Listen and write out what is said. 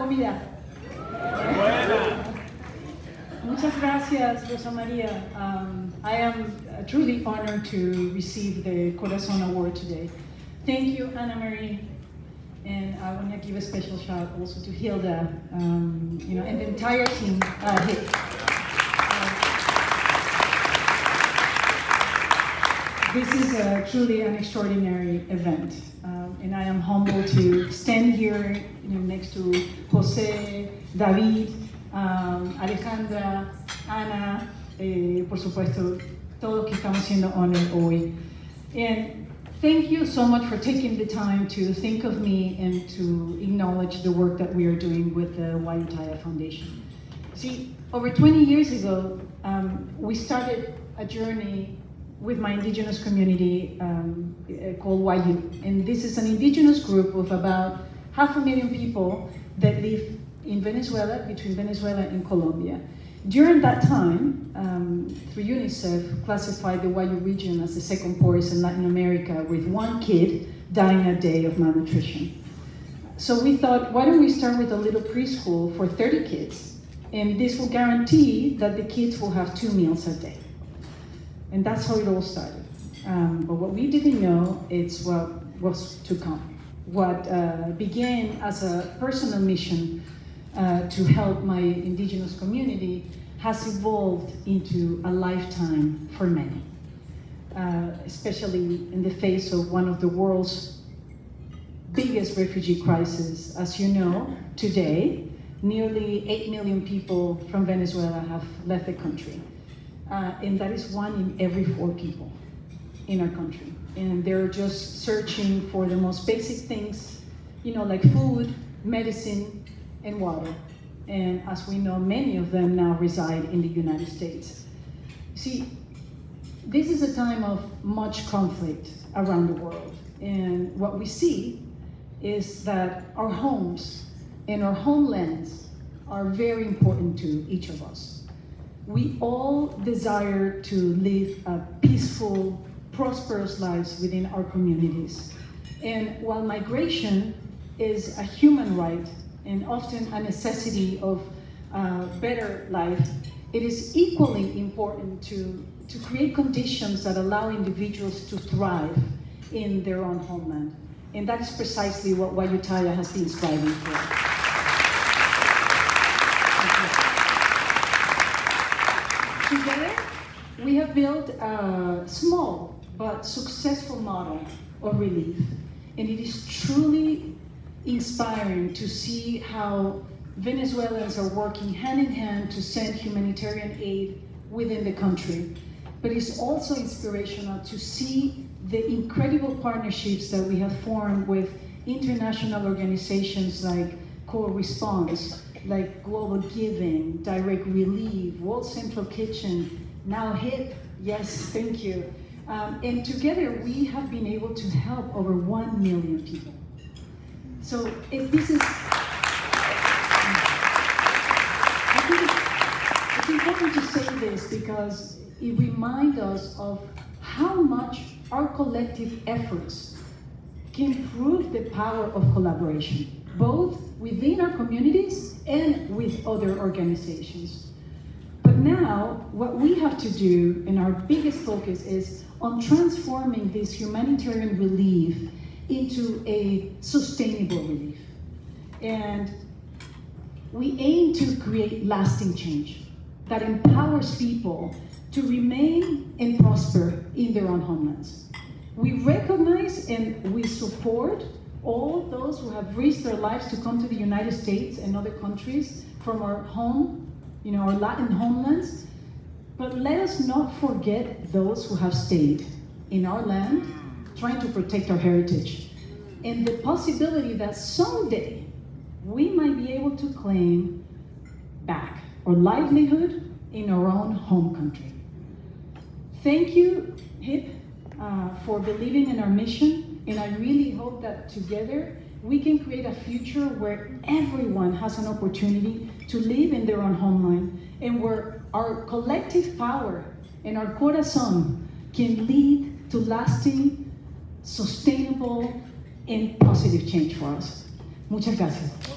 comida. Muchas gracias, Rosa Maria. I am truly honored to receive the Corazon Award today. Thank you, Anna Marie. And I want to give a special shout also to Hilda, and the entire team. This is truly an extraordinary event, and I am humbled to stand here next to José, David, Alejandra, Ana, por supuesto, todos que estamos siendo honored hoy. And thank you so much for taking the time to think of me and to acknowledge the work that we are doing with the Wayutaya Foundation. See, over 20 years ago, we started a journey with my indigenous community called Wayu. And this is an indigenous group of about 500,000 people that live in Venezuela, between Venezuela and Colombia. During that time, through UNICEF, classified the Wayu region as the second poorest in Latin America, with one kid dying a day of malnutrition. So we thought, why don't we start with a little preschool for 30 kids? And this will guarantee that the kids will have 2 meals a day. And that's how it all started. But what we didn't know is what was to come. What began as a personal mission to help my indigenous community has evolved into a lifetime for many, especially in the face of one of the world's biggest refugee crises. As you know, today, nearly 8 million people from Venezuela have left the country. And that is 1 in every 4 people in our country. And they're just searching for the most basic things, like food, medicine, and water. And as we know, many of them now reside in the United States. See, this is a time of much conflict around the world. And what we see is that our homes and our homelands are very important to each of us. We all desire to live a peaceful, prosperous lives within our communities. And while migration is a human right and often a necessity of better life, it is equally important to create conditions that allow individuals to thrive in their own homeland. And that is precisely what Wayutaya has been striving for. Together, we have built a small but successful model of relief. And it is truly inspiring to see how Venezuelans are working hand in hand to send humanitarian aid within the country. But it's also inspirational to see the incredible partnerships that we have formed with international organizations like Corazon, like Global Giving, Direct Relief, World Central Kitchen, now HIP, yes, thank you. And together we have been able to help over 1 million people. So if this is, I think it's important to say this because it reminds us of how much our collective efforts can prove the power of collaboration, both within our communities and with other organizations. But now, what we have to do, and our biggest focus is on transforming this humanitarian relief into a sustainable relief. And we aim to create lasting change that empowers people to remain and prosper in their own homelands. We recognize and we support all those who have risked their lives to come to the United States and other countries from our home, our Latin homelands. But let us not forget those who have stayed in our land, trying to protect our heritage, and the possibility that someday we might be able to claim back our livelihood in our own home country. Thank you, HIP, for believing in our mission, and I really hope that together we can create a future where everyone has an opportunity to live in their own homeland, and where our collective power and our corazon can lead to lasting, sustainable, and positive change for us. Muchas gracias.